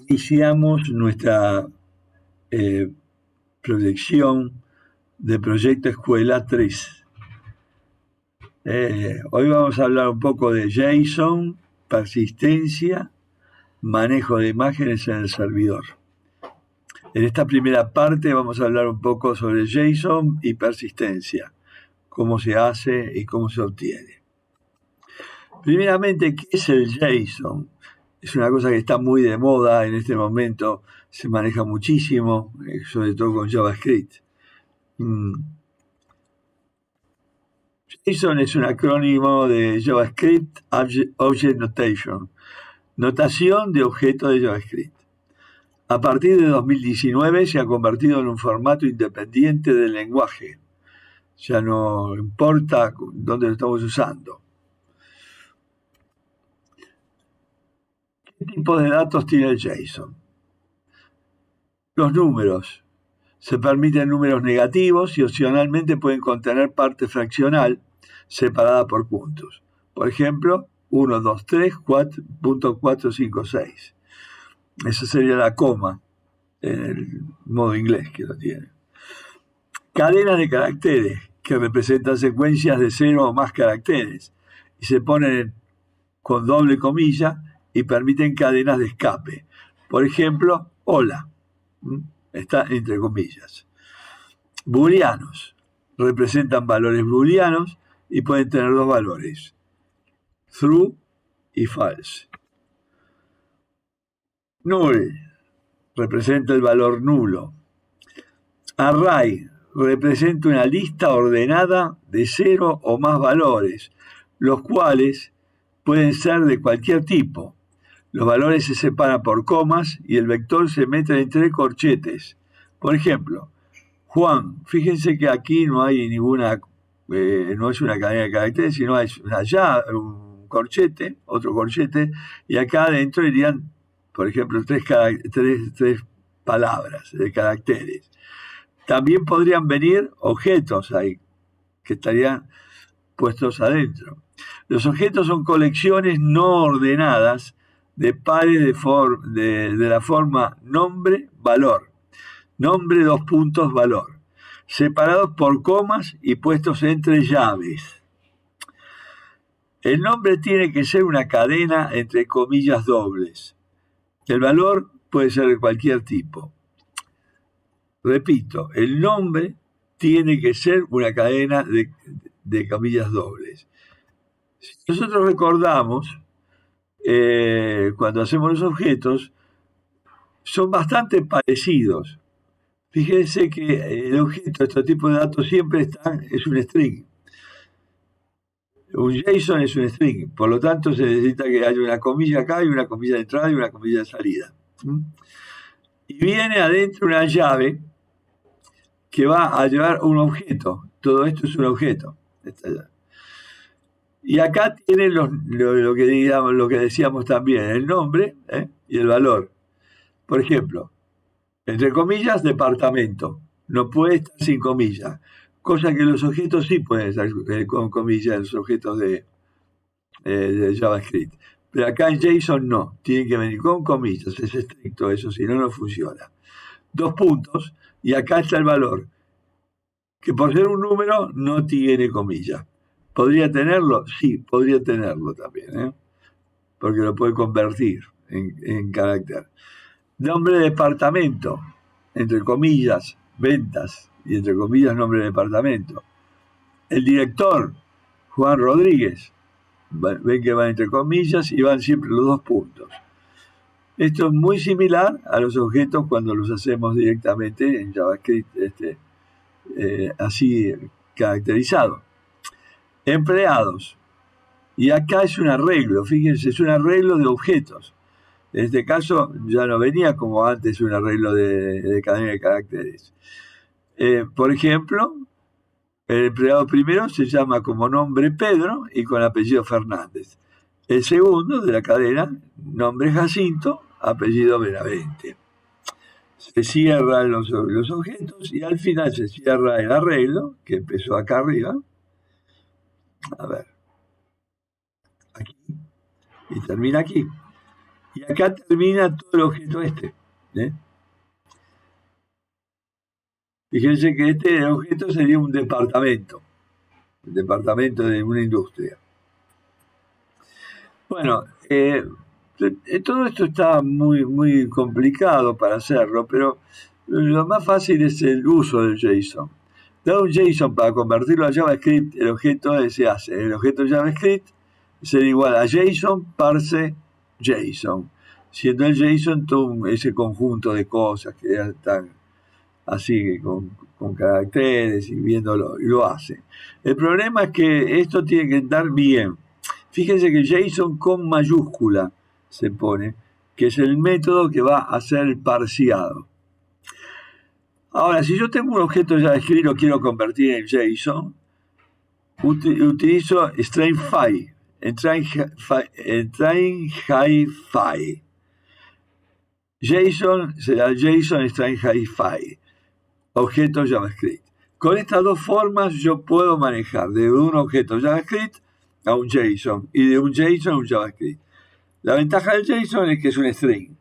Iniciamos nuestra proyección de Proyecto Escuela 3. Hoy vamos a hablar un poco de JSON, persistencia, manejo de imágenes en el servidor. En esta primera parte vamos a hablar un poco sobre JSON y persistencia, cómo se hace y cómo se obtiene. Primeramente, ¿qué es el JSON? Es una cosa que está muy de moda en este momento, se maneja muchísimo, sobre todo con JavaScript. JSON es un acrónimo de JavaScript Object Notation, notación de objeto de JavaScript. A partir de 2019 se ha convertido en un formato independiente del lenguaje. Ya no importa dónde lo estamos usando. ¿Qué tipo de datos tiene el JSON? Los números. Se permiten números negativos y opcionalmente pueden contener parte fraccional separada por puntos. Por ejemplo, 1, 2, 3, 4.456. Esa sería la coma en el modo inglés que lo tiene. Cadenas de caracteres que representan secuencias de 0 o más caracteres y se ponen con doble comilla y permiten cadenas de escape. Por ejemplo, hola. Está entre comillas. Booleanos. Representan valores booleanos y pueden tener dos valores. True y false. Null. Representa el valor nulo. Array. Representa una lista ordenada de 0 o más valores, los cuales pueden ser de cualquier tipo. Los valores se separan por comas y el vector se mete entre corchetes. Por ejemplo, Juan, fíjense que aquí no hay ninguna, no es una cadena de caracteres, sino es un corchete, otro corchete, y acá adentro irían, por ejemplo, tres palabras de caracteres. También podrían venir objetos ahí, que estarían puestos adentro. Los objetos son colecciones no ordenadas de pares de la forma nombre-valor. Nombre, dos puntos, valor. Separados por comas y puestos entre llaves. El nombre tiene que ser una cadena entre comillas dobles. El valor puede ser de cualquier tipo. Repito, el nombre tiene que ser una cadena de comillas dobles. Si nosotros recordamos, cuando hacemos los objetos, son bastante parecidos. Fíjense que el objeto, este tipo de datos siempre es un string. Un JSON es un string, por lo tanto se necesita que haya una comilla acá y una comilla de entrada y una comilla de salida. Y viene adentro una llave que va a llevar un objeto. Todo esto es un objeto. Y acá tienen lo que decíamos también, el nombre y el valor. Por ejemplo, entre comillas, departamento. No puede estar sin comillas. Cosa que los objetos sí pueden estar con comillas, los objetos de JavaScript. Pero acá en JSON no. Tienen que venir con comillas. Es estricto eso, si no, no funciona. Dos puntos. Y acá está el valor. Que por ser un número no tiene comillas. ¿Podría tenerlo? Sí, podría tenerlo también. Porque lo puede convertir en carácter. Nombre de departamento, entre comillas, ventas, y entre comillas, nombre de departamento. El director, Juan Rodríguez, ven que van entre comillas y van siempre los dos puntos. Esto es muy similar a los objetos cuando los hacemos directamente en JavaScript, así caracterizado. Empleados. Y acá es un arreglo, fíjense, es un arreglo de objetos. En este caso ya no venía como antes un arreglo de cadena de caracteres. Por ejemplo, el empleado primero se llama como nombre Pedro y con apellido Fernández. El segundo de la cadena, nombre Jacinto, apellido Benavente. Se cierran los objetos y al final se cierra el arreglo, que empezó acá arriba. A ver. Aquí. Y termina aquí. Y acá termina todo el objeto este. ¿eh? Fíjense que este objeto sería un departamento, el departamento de una industria. Bueno, todo esto está muy complicado para hacerlo, pero lo más fácil es el uso del JSON. Dado un JSON para convertirlo a JavaScript, el objeto se hace. El objeto JavaScript será igual a JSON parse JSON, siendo el JSON todo ese conjunto de cosas que están así con caracteres y viéndolo, y lo hace. El problema es que esto tiene que andar bien. Fíjense que JSON con mayúscula se pone, que es el método que va a ser el parseado. Ahora, si yo tengo un objeto JavaScript y lo quiero convertir en JSON, utilizo stringify, stringify. JSON será JSON stringify, objeto JavaScript. Con estas dos formas yo puedo manejar de un objeto JavaScript a un JSON y de un JSON a un JavaScript. La ventaja del JSON es que es un string,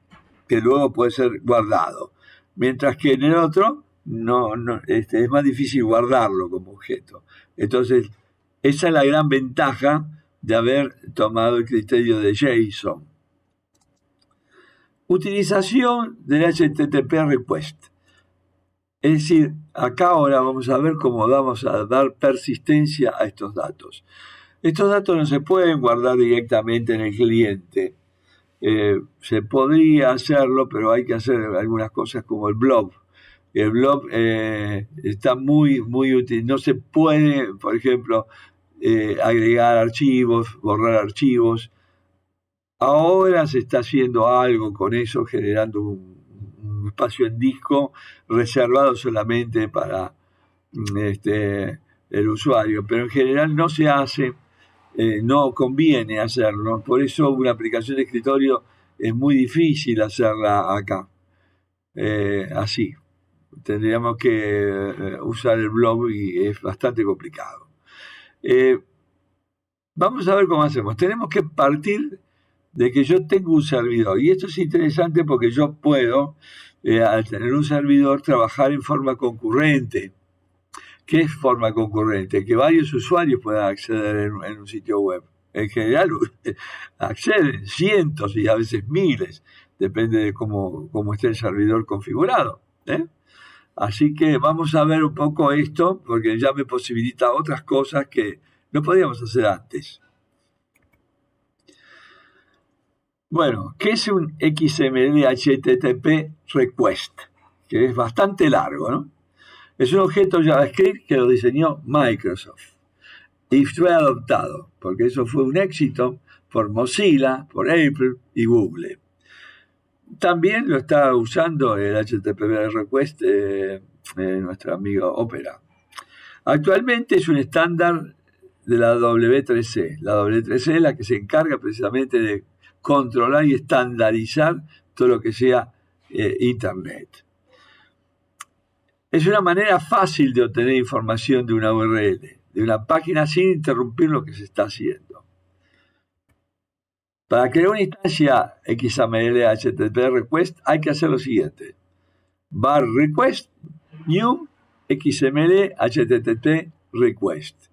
que luego puede ser guardado, mientras que en el otro es más difícil guardarlo como objeto. Entonces, esa es la gran ventaja de haber tomado el criterio de JSON. Utilización del HTTP request. Es decir, acá ahora vamos a ver cómo vamos a dar persistencia a estos datos. Estos datos no se pueden guardar directamente en el cliente. Se podría hacerlo, pero hay que hacer algunas cosas como el blob. El blob está muy útil. No se puede, por ejemplo, agregar archivos, borrar archivos. Ahora se está haciendo algo con eso, generando un espacio en disco reservado solamente para el usuario, pero en general no se hace, no conviene hacerlo, por eso una aplicación de escritorio es muy difícil hacerla acá, así. Tendríamos que usar el blob y es bastante complicado. Vamos a ver cómo hacemos. Tenemos que partir de que yo tengo un servidor. Y esto es interesante porque yo puedo, al tener un servidor, trabajar en forma concurrente. ¿Qué es forma concurrente? Que varios usuarios puedan acceder en un sitio web. En general, acceden cientos y a veces miles. Depende de cómo esté el servidor configurado. Así que vamos a ver un poco esto, porque ya me posibilita otras cosas que no podíamos hacer antes. Bueno, ¿qué es un XML HTTP request? Que es bastante largo, ¿no? Es un objeto JavaScript que lo diseñó Microsoft y fue adoptado, porque eso fue un éxito por Mozilla, por Apple y Google. También lo está usando el HTTP request nuestro amigo Opera. Actualmente es un estándar de la W3C. La W3C es la que se encarga precisamente de controlar y estandarizar todo lo que sea Internet. Es una manera fácil de obtener información de una URL, de una página sin interrumpir lo que se está haciendo. Para crear una instancia XML HTTP request hay que hacer lo siguiente. var request new XML HTTP request.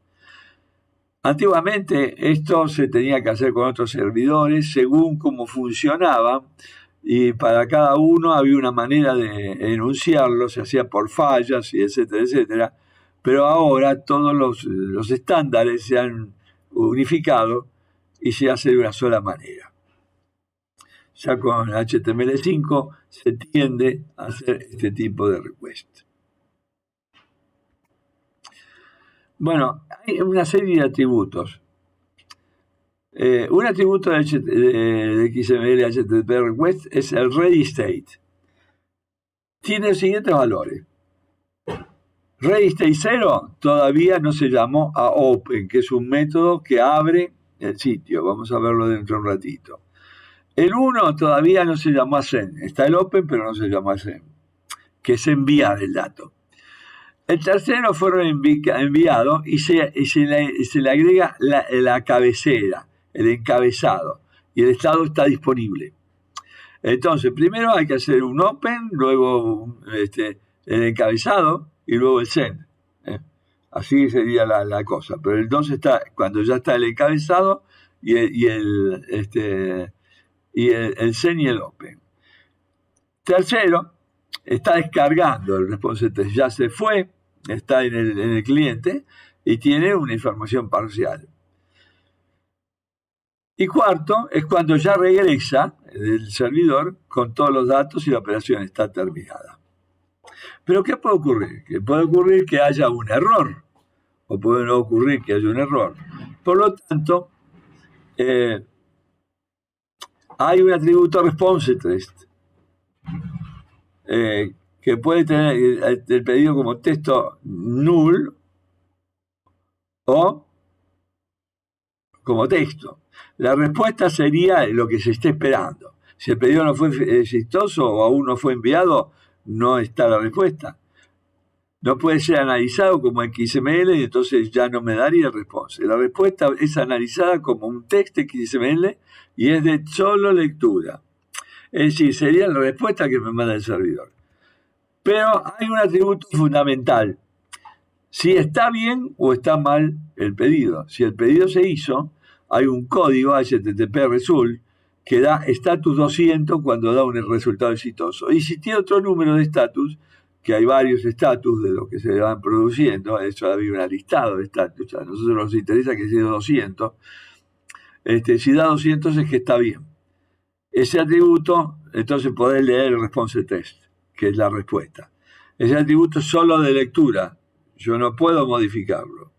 Antiguamente esto se tenía que hacer con otros servidores según cómo funcionaba y para cada uno había una manera de enunciarlo, se hacía por fallas y etcétera, etcétera. Pero ahora todos los estándares se han unificado y se hace de una sola manera. Ya con HTML5 se tiende a hacer este tipo de request. Bueno, hay una serie de atributos. Un atributo de XML HTTP request es el ready state. Tiene los siguientes valores. Ready state 0 todavía no se llamó a open, que es un método que abre el sitio. Vamos a verlo dentro de un ratito. El 1 todavía no se llamó a send. Está el open, pero no se llamó a send, que es enviar el dato. El tercero fueron enviados y se le agrega la cabecera, el encabezado, y el estado está disponible. Entonces, primero hay que hacer un open, luego el encabezado y luego el send. ¿eh? Así sería la cosa. Pero el 2 está cuando ya está el encabezado y el send y el open. Tercero, está descargando el response test. Ya se fue, está en el cliente y tiene una información parcial. Y cuarto, es cuando ya regresa del servidor con todos los datos y la operación está terminada. Pero ¿qué puede ocurrir? Que puede ocurrir que haya un error, o puede no ocurrir que haya un error. Por lo tanto, hay un atributo response test que puede tener el pedido como texto null o como texto. La respuesta sería lo que se esté esperando. Si el pedido no fue exitoso o aún no fue enviado, no está la respuesta. No puede ser analizado como XML y entonces ya no me daría el response. La respuesta es analizada como un texto XML y es de solo lectura. Es decir, sería la respuesta que me manda el servidor. Pero hay un atributo fundamental. Si está bien o está mal el pedido. Si el pedido se hizo, hay un código HTTP result que da status 200 cuando da un resultado exitoso. Y si tiene otro número de status, que hay varios status de los que se van produciendo, eso había un listado de status, a nosotros nos interesa que sea 200, si da 200 es que está bien. Ese atributo, entonces podés leer el response test, que es la respuesta. Ese atributo es solo de lectura, yo no puedo modificarlo.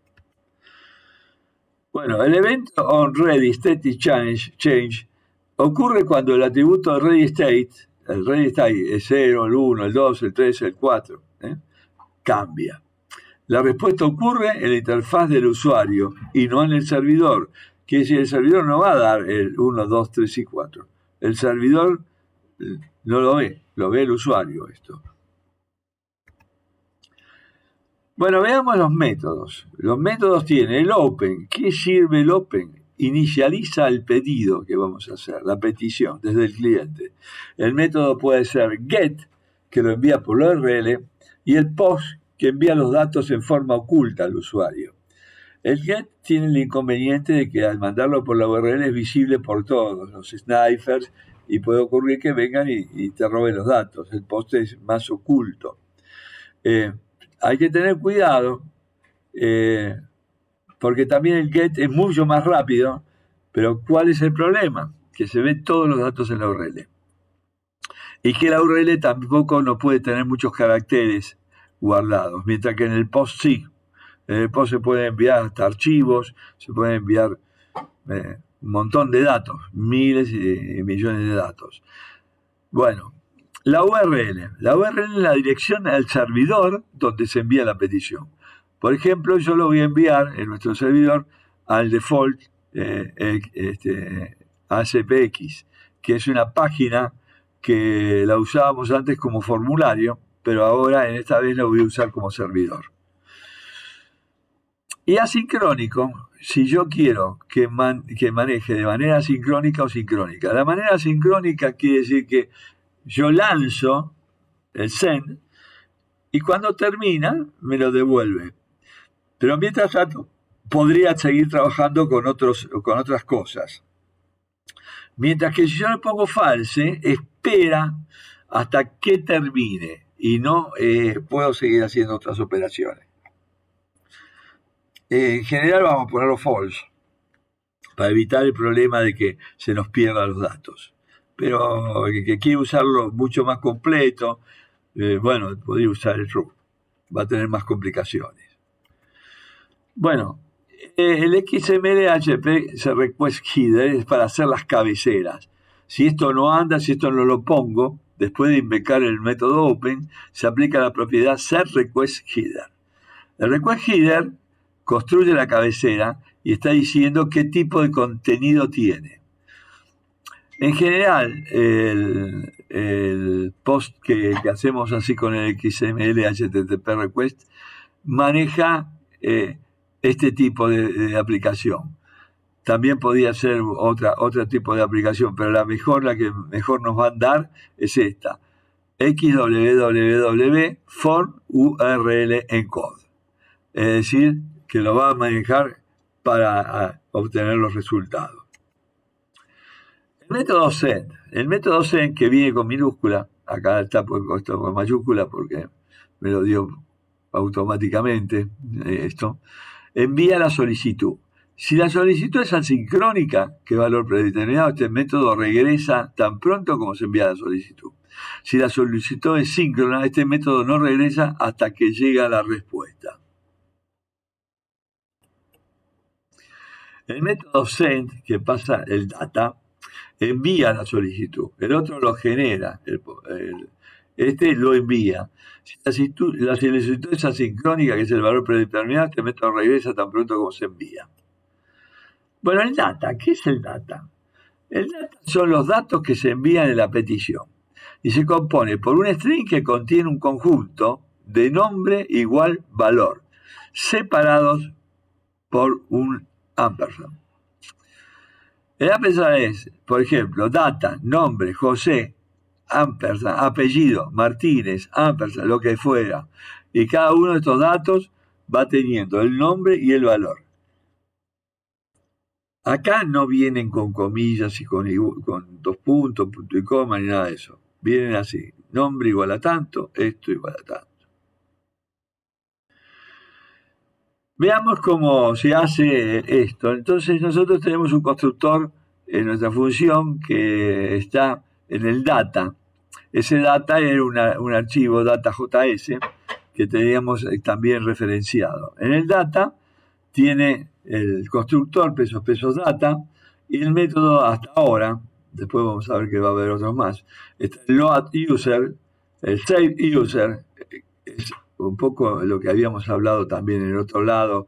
Bueno, el evento on ready static change ocurre cuando el atributo ready state, el ready state es 0, el 1, el 2, el 3, el 4, cambia. La respuesta ocurre en la interfaz del usuario y no en el servidor, que es decir, el servidor no va a dar el 1, 2, 3 y 4. El servidor no lo ve el usuario esto. Bueno, veamos los métodos. Los métodos tienen el open. ¿Qué sirve el open? Inicializa el pedido que vamos a hacer, la petición desde el cliente. El método puede ser get, que lo envía por la URL, y el post, que envía los datos en forma oculta al usuario. El get tiene el inconveniente de que al mandarlo por la URL es visible por todos los snipers y puede ocurrir que vengan y te roben los datos. El post es más oculto. Hay que tener cuidado porque también el get es mucho más rápido, pero ¿cuál es el problema? Que se ven todos los datos en la URL. Y que la URL tampoco no puede tener muchos caracteres guardados, mientras que en el post sí. En el post se pueden enviar hasta archivos, se pueden enviar un montón de datos, miles y millones de datos. Bueno, la URL es la dirección al servidor donde se envía la petición. Por ejemplo, yo lo voy a enviar en nuestro servidor al default ACPX, que es una página que la usábamos antes como formulario, pero ahora en esta vez la voy a usar como servidor. Y asincrónico, si yo quiero que maneje de manera sincrónica o sincrónica. La manera sincrónica quiere decir que yo lanzo el send y cuando termina me lo devuelve. Pero mientras tanto podría seguir trabajando con otras cosas. Mientras que si yo le pongo false, espera hasta que termine y no puedo seguir haciendo otras operaciones. En general vamos a ponerlo false para evitar el problema de que se nos pierdan los datos. Pero el que quiere usarlo mucho más completo, bueno, podría usar el true. Va a tener más complicaciones. Bueno, el XML-HP request header es para hacer las cabeceras. Si esto no anda, si esto no lo pongo, después de invocar el método open, se aplica la propiedad setRequestHeader. El request header construye la cabecera y está diciendo qué tipo de contenido tiene. En general, el post que hacemos así con el XML HTTP request maneja este tipo de aplicación. también podía ser otro tipo de aplicación, pero la que mejor nos va a dar es esta, XWWW for URL encode. Es decir, que lo va a manejar para obtener los resultados. El método send que viene con minúscula, acá está puesto con mayúscula porque me lo dio automáticamente esto, envía la solicitud. Si la solicitud es asincrónica, ¿qué valor predeterminado? Este método regresa tan pronto como se envía la solicitud. Si la solicitud es síncrona, este método no regresa hasta que llega la respuesta. El método send, que pasa el data, envía la solicitud. El otro lo genera. Este lo envía. Si la solicitud es asincrónica, que es el valor predeterminado, este método regresa tan pronto como se envía. Bueno, el data, ¿qué es el data? El data son los datos que se envían en la petición y se compone por un string que contiene un conjunto de nombre igual valor, separados por un ampersand. El ampersand es, por ejemplo, data, nombre, José, ampersand, apellido, Martínez, ampersand, lo que fuera. Y cada uno de estos datos va teniendo el nombre y el valor. Acá no vienen con comillas y con 2 puntos, punto y coma, ni nada de eso. Vienen así, nombre igual a tanto, esto igual a tanto. Veamos cómo se hace esto. Entonces nosotros tenemos un constructor en nuestra función que está en el data. Ese data era un archivo data.js que teníamos también referenciado. En el data tiene el constructor pesos data y el método hasta ahora, después vamos a ver que va a haber otros más, está el load user, el save user, es un poco lo que habíamos hablado también en el otro lado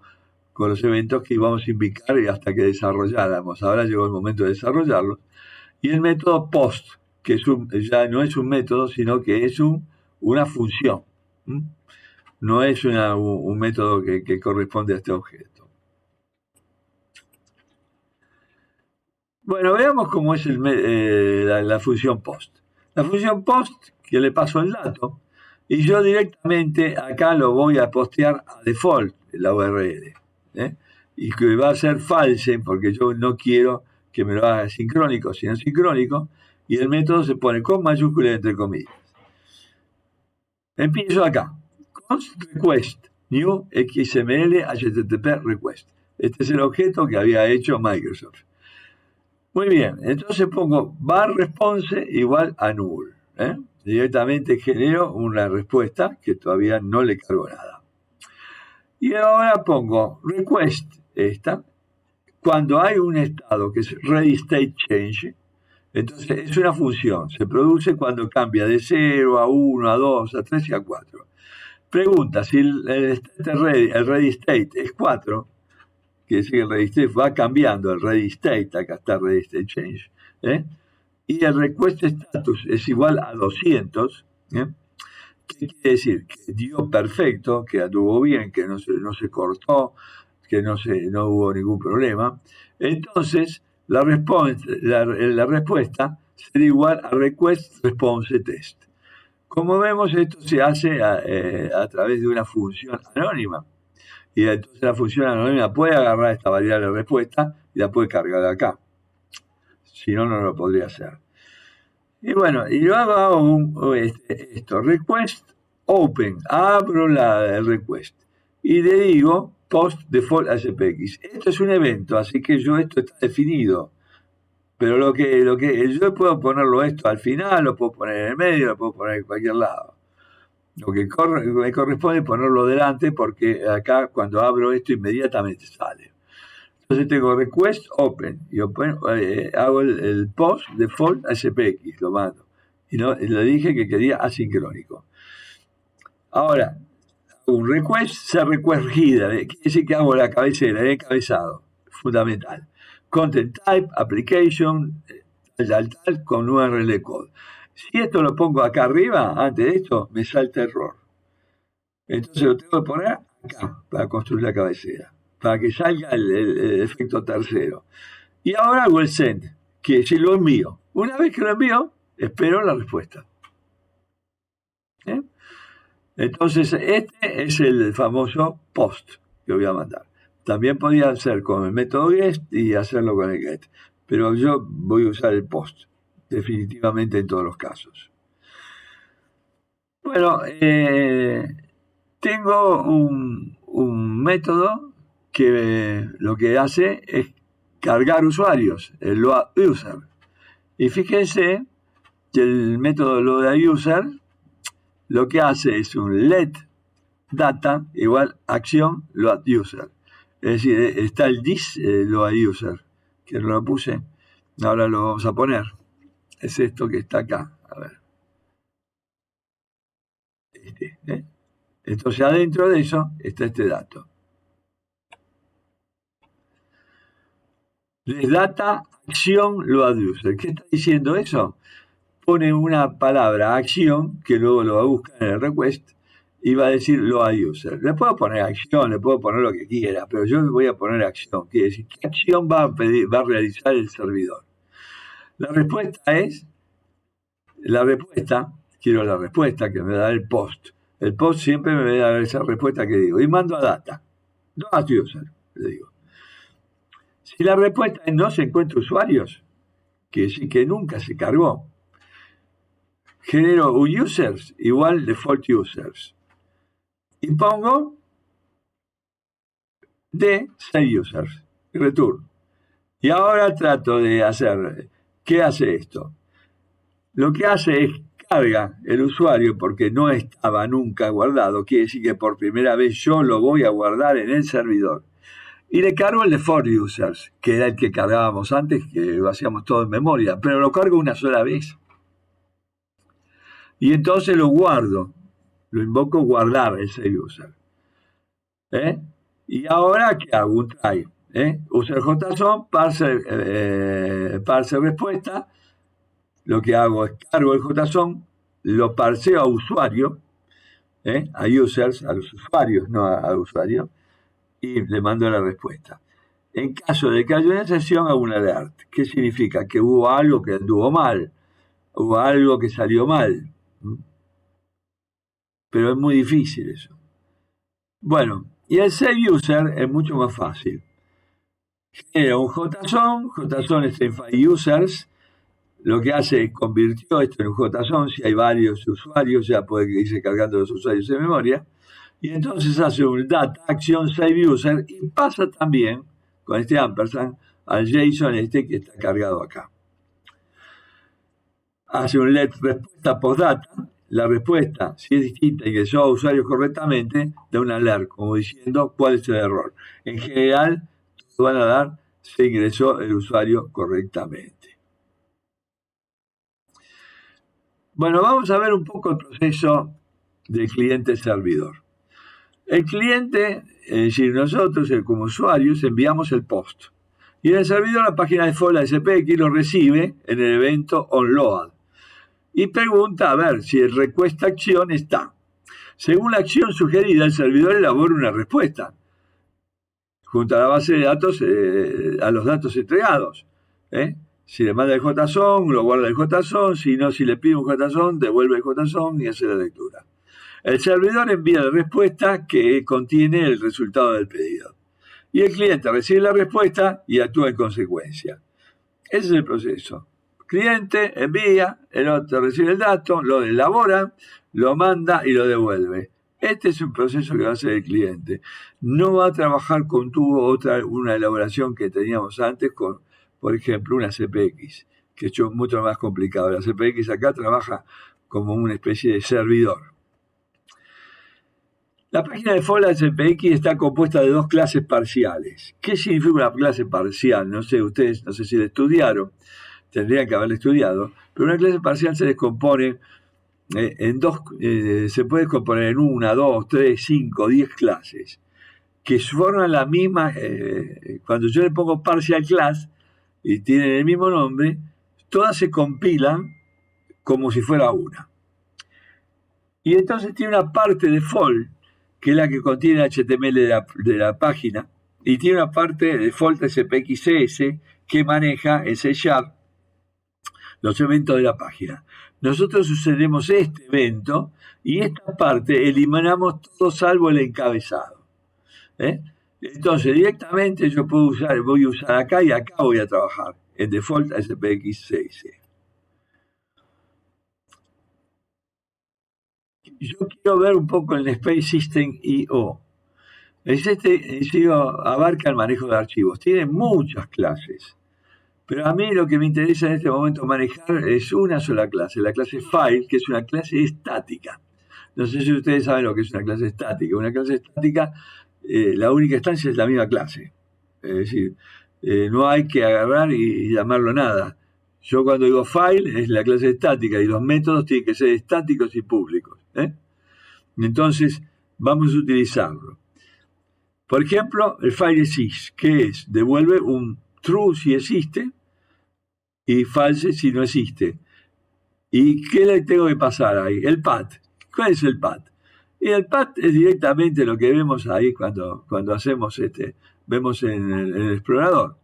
con los eventos que íbamos a invocar y hasta que desarrolláramos. Ahora llegó el momento de desarrollarlos. Y el método post, que ya no es un método, sino que es una función. No es un método que corresponde a este objeto. Bueno, veamos cómo es la función post. La función post, que le paso el dato, y yo directamente acá lo voy a postear a default, la URL. Y que va a ser false, porque yo no quiero que me lo haga sincrónico, sino sincrónico, y el método se pone con mayúsculas entre comillas. Empiezo acá. Const request new XML HTTP request. Este es el objeto que había hecho Microsoft. Muy bien, entonces pongo var response igual a null. Directamente genero una respuesta que todavía no le cargo nada. Y ahora pongo request esta. Cuando hay un estado que es ready state change, entonces es una función. Se produce cuando cambia de 0 a 1, a 2, a 3 y a 4. Pregunta si el ready state es 4, quiere decir que el ready state va cambiando el ready state, acá está ready state change, y el request status es igual a 200, ¿qué quiere decir? Que dio perfecto, que anduvo bien, que no se cortó, que no hubo ningún problema. Entonces, la respuesta será igual a request response test. Como vemos, esto se hace a través de una función anónima. Y entonces la función anónima puede agarrar esta variable respuesta y la puede cargar acá. Si no, no lo podría hacer. Y bueno, y yo hago esto, request open, abro el request y le digo post default SPX. Esto es un evento, así que esto está definido. Pero lo que yo puedo ponerlo esto al final, lo puedo poner en el medio, lo puedo poner en cualquier lado. Lo que me corresponde es ponerlo delante porque acá cuando abro esto inmediatamente sale. Entonces tengo request open y hago el post default SPX, lo mando. Y le dije que quería asincrónico. Ahora, un request se request header, quiere decir que hago la cabecera, el encabezado, fundamental. Content type, application, tal, con URL code. Si esto lo pongo acá arriba, antes de esto, me salta error. Entonces lo tengo que poner acá para construir la cabecera. para que salga el efecto tercero. Y ahora hago el send, que si lo envío. Una vez que lo envío, espero la respuesta. ¿Eh? Entonces, este es el famoso post que voy a mandar. También podía hacer con el método GET y hacerlo con el GET, pero yo voy a usar el post, definitivamente en todos los casos. Bueno, tengo un método que lo que hace es cargar usuarios, el load user. Y fíjense que el método load user lo que hace es un let data igual acción load user. Es decir, está el this load user, que no lo puse, ahora lo vamos a poner. Es esto que está acá, a ver. Entonces adentro de eso está este dato. Les data acción load user. ¿Qué está diciendo eso? Pone una palabra acción que luego lo va a buscar en el request y va a decir load user. Le puedo poner acción, le puedo poner lo que quiera, pero yo le voy a poner acción. Quiere decir, ¿qué acción va a realizar el servidor? La respuesta, quiero la respuesta que me da el post. El post siempre me va a dar esa respuesta que digo. Y mando a data. Load user, le digo. Si la respuesta es no se encuentra usuarios, quiere decir que nunca se cargó, genero un users igual default users. Y pongo de save users, return. Y ahora trato de hacer, ¿qué hace esto? Lo que hace es carga el usuario porque no estaba nunca guardado, quiere decir que por primera vez yo lo voy a guardar en el servidor. Y le cargo el default users, que era el que cargábamos antes, que lo hacíamos todo en memoria, pero lo cargo una sola vez. Y entonces lo guardo, lo invoco guardar ese user. Y ahora, ¿qué hago? Un try. User JSON, parse respuesta. Lo que hago es cargo el JSON, lo parseo a usuario, a users, a los usuarios, no al usuario, y le mando la respuesta. En caso de que haya una excepción, hago un alert. ¿Qué significa? Que hubo algo que anduvo mal, hubo algo que salió mal. Pero es muy difícil eso. Bueno, y el save user es mucho más fácil. Genera un JSON string users, lo que hace es convirtió esto en un JSON, si hay varios usuarios, ya puede irse cargando los usuarios en memoria, y entonces hace un data action save user y pasa también con este ampersand al JSON que está cargado acá. Hace un let respuesta postdata, la respuesta, si es distinta y ingresó a usuarios correctamente, da un alert, como diciendo cuál es el error. En general, van a dar se ingresó el usuario correctamente. Bueno, vamos a ver un poco el proceso del cliente-servidor. El cliente, es decir, nosotros como usuarios, enviamos el post. Y en el servidor la página de default de SPX lo recibe en el evento onload. Y pregunta a ver si el request acción está. Según la acción sugerida, el servidor elabora una respuesta junto a la base de datos, a los datos entregados. Si le manda el JSON, lo guarda el JSON, si no, si le pide un JSON, devuelve el JSON y hace la lectura. El servidor envía la respuesta que contiene el resultado del pedido. Y el cliente recibe la respuesta y actúa en consecuencia. Ese es el proceso. Cliente envía, el otro recibe el dato, lo elabora, lo manda y lo devuelve. Este es un proceso que va a hacer el cliente. No va a trabajar con una elaboración que teníamos antes con, por ejemplo, una CPX, que es mucho más complicado. La CPX acá trabaja como una especie de servidor. La página de default de CPX está compuesta de dos clases parciales. ¿Qué significa una clase parcial? No sé, ustedes, no sé si la estudiaron, tendrían que haberla estudiado, pero una clase parcial se descompone en dos, se puede descomponer en 1, 2, 3, 5, 10 clases, que forman la misma, cuando yo le pongo partial class y tienen el mismo nombre, todas se compilan como si fuera una. Y entonces tiene una parte default, que es la que contiene el HTML de la página, y tiene una parte default SPXS que maneja en C# los eventos de la página. Nosotros usaremos este evento y esta parte eliminamos todo salvo el encabezado. Entonces, directamente yo voy a usar acá y acá voy a trabajar en default SPXS. Yo quiero ver un poco el Space System I/O. IO abarca el manejo de archivos. Tiene muchas clases. Pero a mí lo que me interesa en este momento manejar es una sola clase, la clase File, que es una clase estática. No sé si ustedes saben lo que es una clase estática. Una clase estática, la única instancia es la misma clase. Es decir, no hay que agarrar y llamarlo nada. Yo cuando digo File es la clase estática y los métodos tienen que ser estáticos y públicos. Entonces, vamos a utilizarlo. Por ejemplo, el File exist, que es, devuelve un true si existe y false si no existe. ¿Y qué le tengo que pasar ahí? El path. ¿Cuál es el path? Y el path es directamente lo que vemos ahí cuando hacemos vemos en el explorador.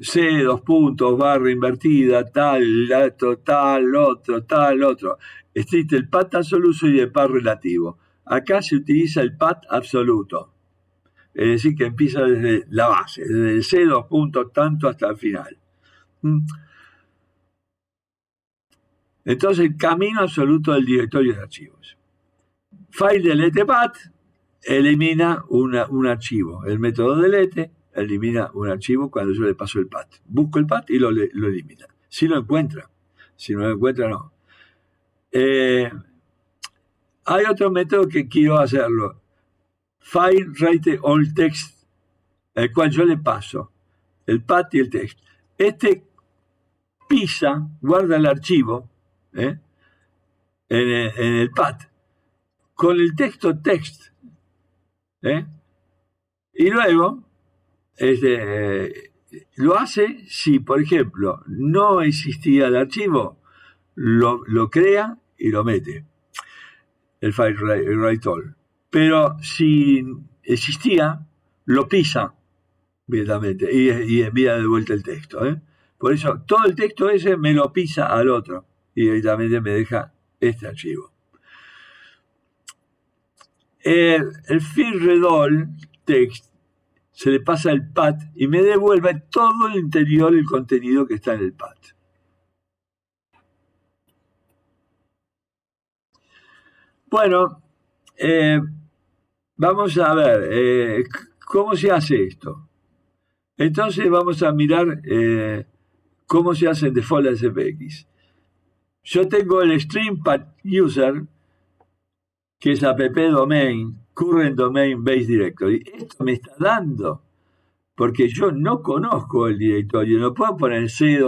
C, /, invertida, tal, dato, tal, otro. Existe el path absoluto y el path relativo. Acá se utiliza el path absoluto. Es decir, que empieza desde la base, desde el C, tanto hasta el final. Entonces, el camino absoluto del directorio de archivos. File delete path elimina un archivo. El método delete elimina un archivo cuando yo le paso el path. Busco el path y lo elimina. Si lo encuentra. Si no lo encuentra, no. Hay otro método que quiero hacerlo. File write all text, el cual yo le paso el path y el text. Este pisa, guarda el archivo en el path con el texto text. Y luego lo hace si, por ejemplo, no existía el archivo, lo crea y lo mete, el file write all. Pero si existía, lo pisa directamente y envía de vuelta el texto. Por eso, todo el texto ese me lo pisa al otro y directamente me deja este archivo. El fill read all text se le pasa el path y me devuelve todo el interior, el contenido que está en el path. Bueno, vamos a ver cómo se hace esto. Entonces vamos a mirar cómo se hace en default SPX. Yo tengo el string path user, que es app domain, current domain base directory. Esto me está dando, porque yo no conozco el directorio, no puedo poner C,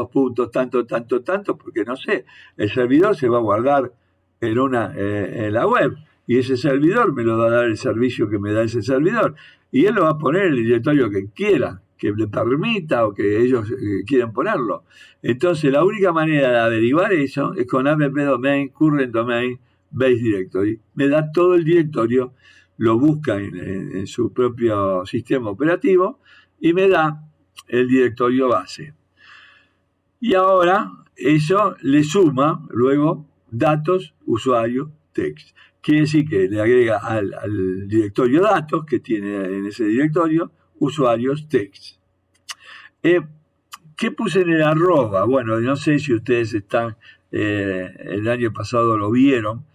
tanto, porque no sé. El servidor se va a guardar en la web, y ese servidor me lo va a dar el servicio que me da ese servidor, y él lo va a poner en el directorio que quiera, que le permita o que ellos quieran ponerlo. Entonces, la única manera de averiguar eso es con app domain, current domain, base directory. Me da todo el directorio, lo busca en su propio sistema operativo y me da el directorio base. Y ahora eso le suma luego datos, usuario, text. Quiere decir que le agrega al directorio datos que tiene en ese directorio usuarios, text. ¿Qué puse en el arroba? Bueno, no sé si ustedes están, el año pasado lo vieron,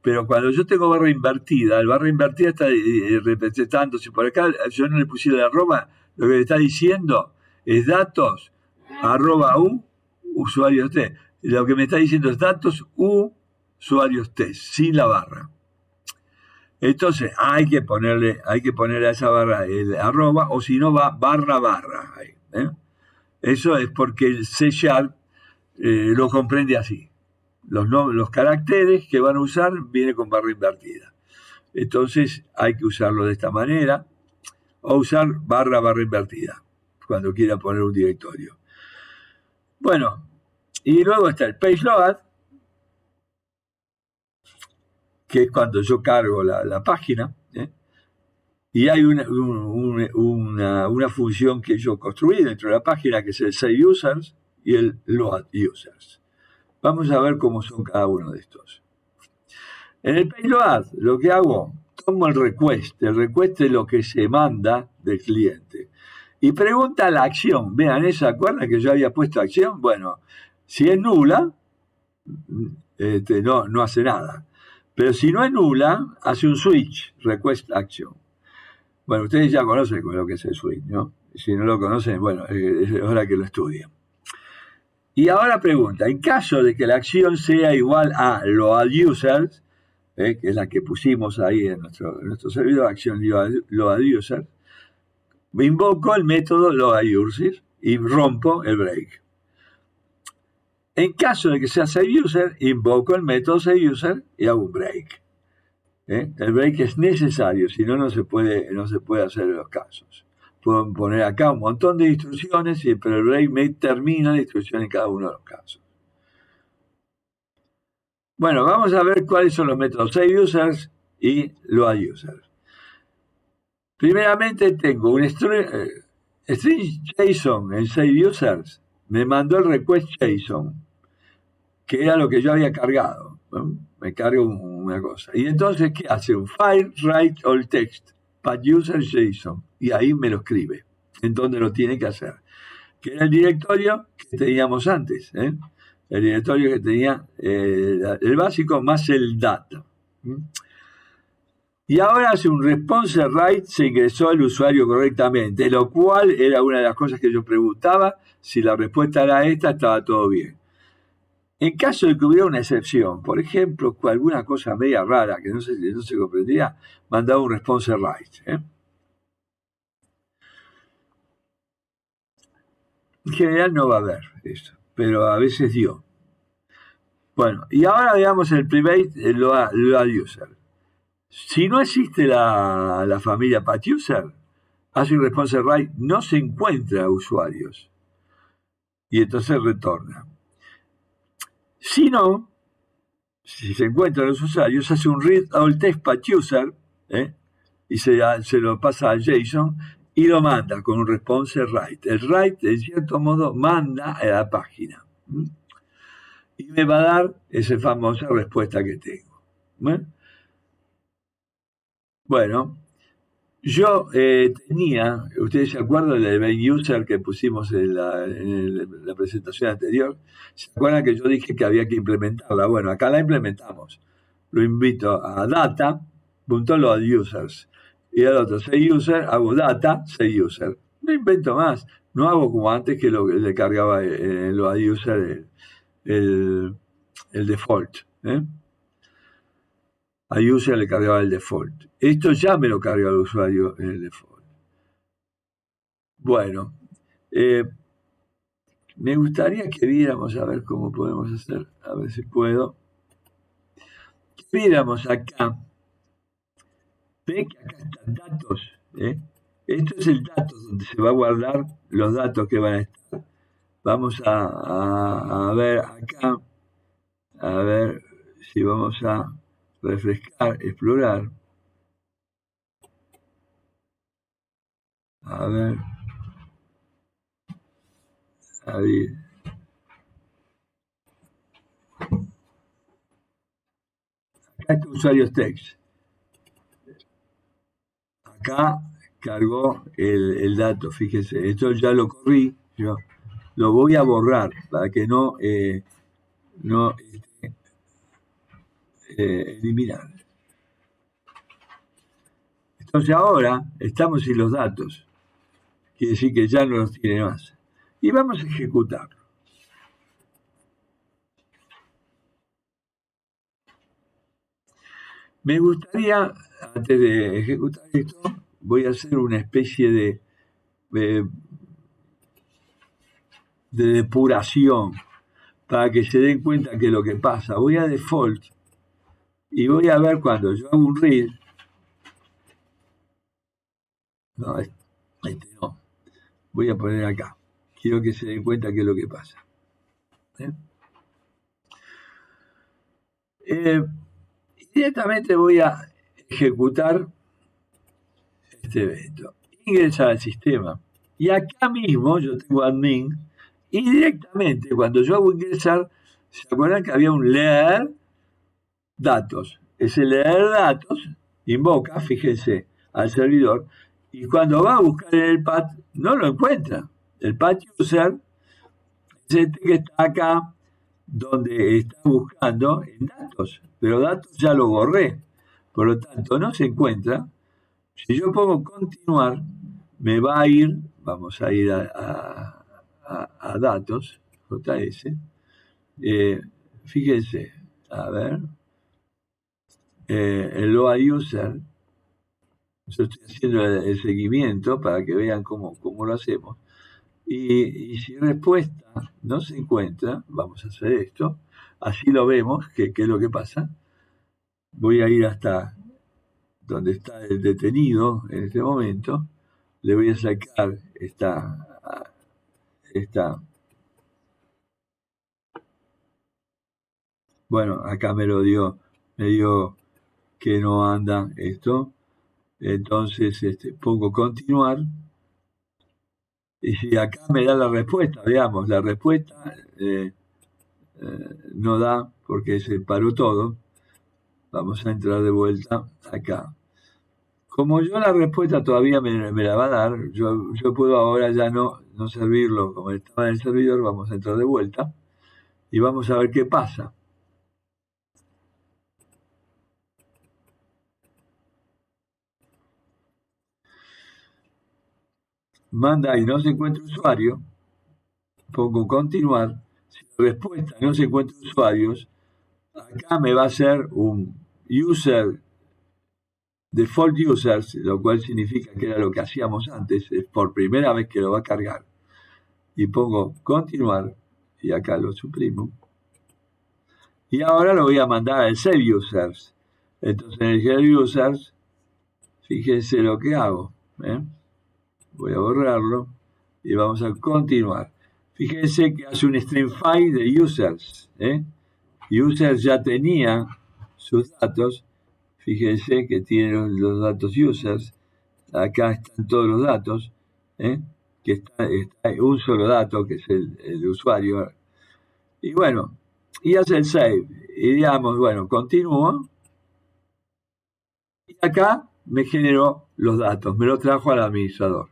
pero cuando yo tengo barra invertida, el barra invertida está representándose por acá, yo no le puse el arroba, lo que le está diciendo es datos, arroba u, usuarios t. Lo que me está diciendo es datos u, usuarios t, sin la barra. Entonces hay que ponerle a esa barra el arroba, o si no va barra ahí. Eso es porque el C# lo comprende así. Los caracteres que van a usar vienen con barra invertida. Entonces hay que usarlo de esta manera, o usar barra invertida cuando quiera poner un directorio. Bueno, y luego está el page load, que es cuando yo cargo la página, Y hay una función que yo construí dentro de la página, que es el SaveUsers y el LoadUsers. Vamos a ver cómo son cada uno de estos. En el payload, lo que hago, tomo el request. El request es lo que se manda del cliente. Y pregunta la acción. Vean, ¿se acuerdan que yo había puesto acción? Bueno, si es nula, no hace nada. Pero si no es nula, hace un switch, request action. Bueno, ustedes ya conocen lo que es el switch, ¿no? Si no lo conocen, bueno, es hora que lo estudien. Y ahora pregunta, en caso de que la acción sea igual a LoadUsers, que es la que pusimos ahí en nuestro servidor, acción LoadUsers, me invoco el método LoadUsers y rompo el break. En caso de que sea SaveUser, invoco el método SaveUser y hago un break. El break es necesario, si no, no se puede hacer en los casos. Puedo poner acá un montón de instrucciones, pero el break me termina la instrucción en cada uno de los casos. Bueno, vamos a ver cuáles son los métodos SaveUsers y LoadUsers. Primeramente tengo un string JSON en SaveUsers. Me mandó el request JSON, que era lo que yo había cargado. ¿No? Me cargo una cosa. Y entonces, ¿qué hace? Un file write all text, user JSON. Y ahí me lo escribe, en donde lo tiene que hacer. Que era el directorio que teníamos antes. El directorio que tenía el básico más el data. Y ahora hace un response write, se ingresó al usuario correctamente, lo cual era una de las cosas que yo preguntaba. Si la respuesta era esta, estaba todo bien. En caso de que hubiera una excepción, por ejemplo, alguna cosa media rara que no se comprendía, mandaba un response write. En general no va a haber eso, pero a veces dio. Bueno, y ahora veamos el private LoadUser. Si no existe la familia PathUser, hace un response write, no se encuentra usuarios. Y entonces retorna. Si no, si se encuentran los usuarios, hace un read all text PathUser, y se lo pasa a JSON y lo manda con un response write. El write, en cierto modo, manda a la página. Y me va a dar esa famosa respuesta que tengo. Bueno, yo tenía, ustedes se acuerdan del main user que pusimos en la presentación anterior, se acuerdan que yo dije que había que implementarla. Bueno, acá la implementamos. Lo invito a data.loadUsers y al otro SaveUser hago data SaveUser. No invento más, no hago como antes que le cargaba en LoadUser el default. A user le cargaba el default. Esto ya me lo carga el usuario en el default. Bueno, me gustaría que viéramos, a ver cómo podemos hacer, a ver si puedo. Que viéramos acá. Ven que acá están datos. Esto es el dato donde se va a guardar los datos que van a estar. Vamos a ver acá, a ver si vamos a refrescar, explorar. A ver. Ahí. Acá está usuarios text. Acá cargó el dato, fíjese. Esto ya lo corrí. Yo lo voy a borrar para que no eliminar. Entonces ahora estamos sin los datos. Quiere decir que ya no los tiene más. Y vamos a ejecutarlo. Me gustaría, antes de ejecutar esto, voy a hacer una especie de depuración para que se den cuenta que lo que pasa. Voy a default y voy a ver cuando yo hago un read. No, este no. Voy a poner acá. Quiero que se den cuenta qué es lo que pasa. Directamente voy a ejecutar este evento. Ingresar al sistema. Y acá mismo yo tengo admin y directamente cuando yo hago ingresar, ¿se acuerdan que había un leer datos? Ese leer datos invoca, fíjense, al servidor y cuando va a buscar en el path no lo encuentra. El path user es este que está acá donde está buscando en datos, pero datos ya lo borré, por lo tanto no se encuentra. Si yo pongo continuar, me va a ir, vamos a ir a datos, JS, fíjense, a ver, el load user, yo estoy haciendo el seguimiento para que vean cómo lo hacemos. Y si respuesta no se encuentra, vamos a hacer esto, así lo vemos, que es lo que pasa. Voy a ir hasta donde está el detenido en este momento, le voy a sacar esta bueno, acá me dio que no anda esto, entonces pongo continuar, y si acá me da la respuesta, veamos, la respuesta no da porque se paró todo, vamos a entrar de vuelta acá. Como yo la respuesta todavía me la va a dar, yo puedo ahora ya no servirlo como estaba en el servidor, vamos a entrar de vuelta y vamos a ver qué pasa. Manda y no se encuentra usuario, pongo continuar, si la respuesta no se encuentra usuarios, acá me va a hacer un user, default users, lo cual significa que era lo que hacíamos antes, es por primera vez que lo va a cargar. Y pongo continuar, y acá lo suprimo. Y ahora lo voy a mandar al save users. Entonces en el save users, fíjense lo que hago. Voy a borrarlo y vamos a continuar. Fíjense que hace un string file de users. Users ya tenía sus datos. Fíjense que tiene los datos users. Acá están todos los datos. Que está un solo dato, que es el usuario. Y bueno, y hace el save. Y digamos, bueno, continúo. Y acá me generó los datos, me los trajo al administrador.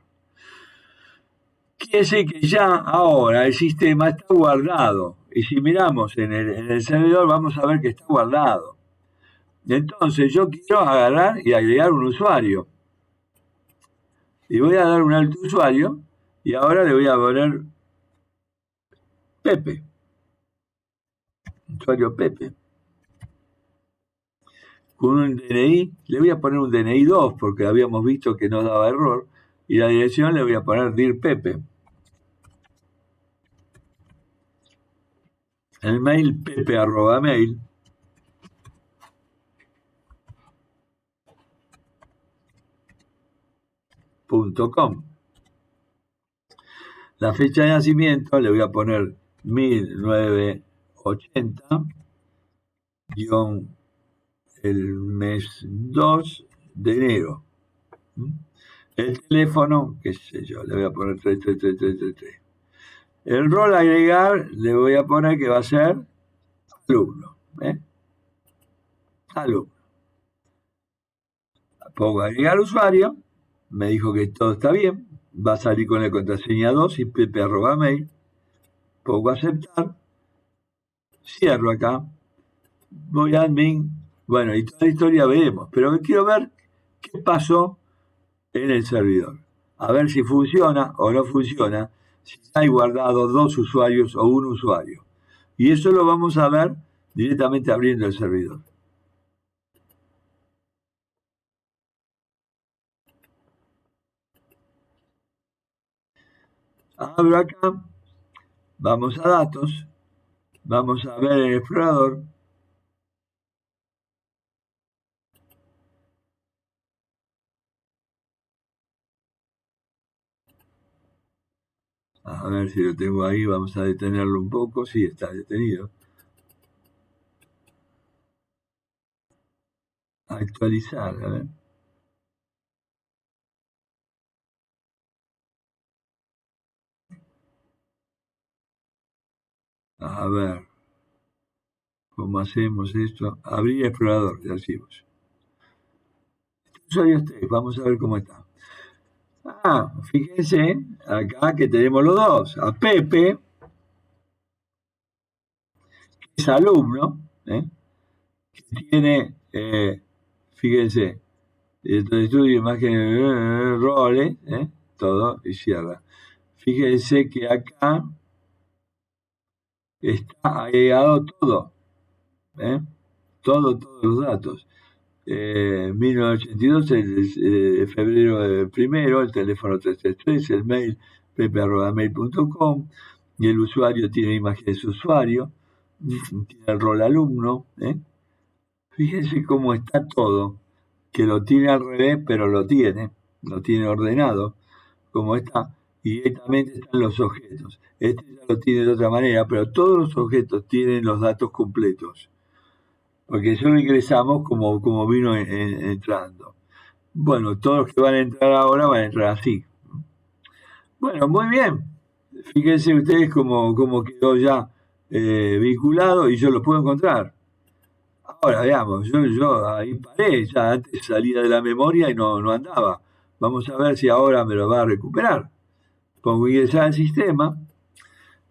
Quiere decir que ya ahora el sistema está guardado. Y si miramos en el servidor, vamos a ver que está guardado. Entonces yo quiero agarrar y agregar un usuario. Y voy a dar un alto usuario. Y ahora le voy a poner Pepe. Usuario Pepe. Con un DNI, le voy a poner un DNI 2 porque habíamos visto que no daba error. Y la dirección le voy a poner dir Pepe. El mail pepe@mail.com. La fecha de nacimiento le voy a poner 1980, el mes 2 de enero. El teléfono, qué sé yo, le voy a poner 33333. El rol a agregar le voy a poner que va a ser alumno. Alumno. Pongo agregar usuario, me dijo que todo está bien, va a salir con la contraseña 2 y pepe@mail. Pongo aceptar, cierro acá, voy a admin, bueno, y toda la historia veremos, pero quiero ver qué pasó en el servidor, a ver si funciona o no funciona, si hay guardado 2 usuarios o un usuario. Y eso lo vamos a ver directamente abriendo el servidor. Abro acá, vamos a datos, vamos a ver el explorador. A ver si lo tengo ahí, vamos a detenerlo un poco. Sí, está detenido. Actualizar, a ver. A ver, ¿cómo hacemos esto? Abrir explorador de archivos. Usuario usted, vamos a ver cómo está. Fíjense acá que tenemos los dos. A Pepe, que es alumno, que tiene, fíjense, estudio, imagen, roles, todo, y cierra. Fíjense que acá está agregado todo, todos los datos. 1982, el febrero primero, el teléfono 333, el mail pepe@mail.com, y el usuario tiene imagen de su usuario, tiene el rol alumno. Fíjense cómo está todo, que lo tiene al revés, pero lo tiene ordenado, como está, y directamente están los objetos. Este ya lo tiene de otra manera, pero todos los objetos tienen los datos completos, porque solo ingresamos como vino entrando. Bueno, todos los que van a entrar ahora van a entrar así. Bueno, muy bien. Fíjense ustedes cómo quedó ya vinculado y yo lo puedo encontrar. Ahora veamos, yo ahí paré, ya antes salía de la memoria y no andaba. Vamos a ver si ahora me lo va a recuperar. Pongo ingresar al sistema.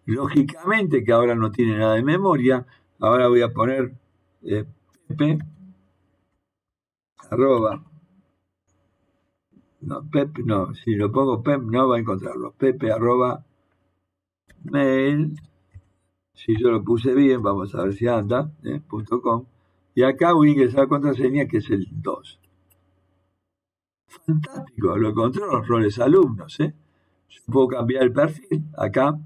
Lógicamente que ahora no tiene nada de memoria. Ahora voy a poner Pepe arroba. No, Pepe, no, si lo pongo Pep no va a encontrarlo. Pepe arroba mail. Si yo lo puse bien, vamos a ver si anda, .com. Y acá voy a ingresar la contraseña que es el 2. Fantástico, lo encontró los roles alumnos. Yo puedo cambiar el perfil acá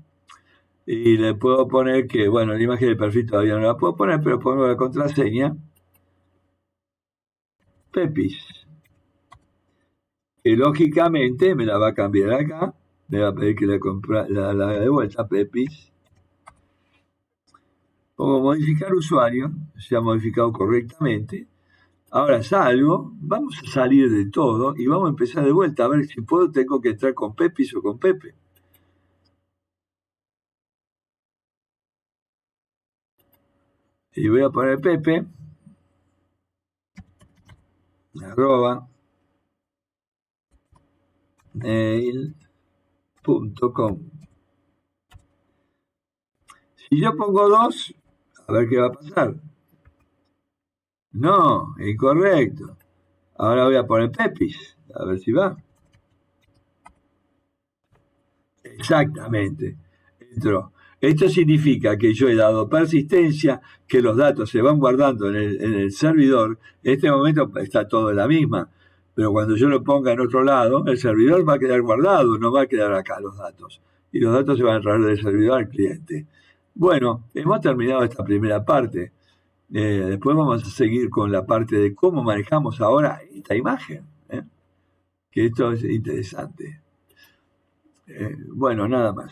y le puedo poner que, bueno, la imagen del perfil todavía no la puedo poner, pero pongo la contraseña Pepis, que lógicamente me la va a cambiar acá, me va a pedir que la haga de vuelta, Pepis. Pongo modificar usuario, se ha modificado correctamente. Ahora salgo, vamos a salir de todo y vamos a empezar de vuelta a ver si puedo, tengo que entrar con Pepis o con Pepe. Y voy a poner Pepe, arroba, mail.com. Si yo pongo 2, a ver qué va a pasar. No, incorrecto. Ahora voy a poner Pepis, a ver si va. Exactamente, entró. Esto significa que yo he dado persistencia, que los datos se van guardando en el servidor. En este momento está todo en la misma, pero cuando yo lo ponga en otro lado, el servidor va a quedar guardado, no va a quedar acá los datos. Y los datos se van a traer del servidor al cliente. Bueno, hemos terminado esta primera parte. Después vamos a seguir con la parte de cómo manejamos ahora esta imagen, que esto es interesante. Bueno, nada más.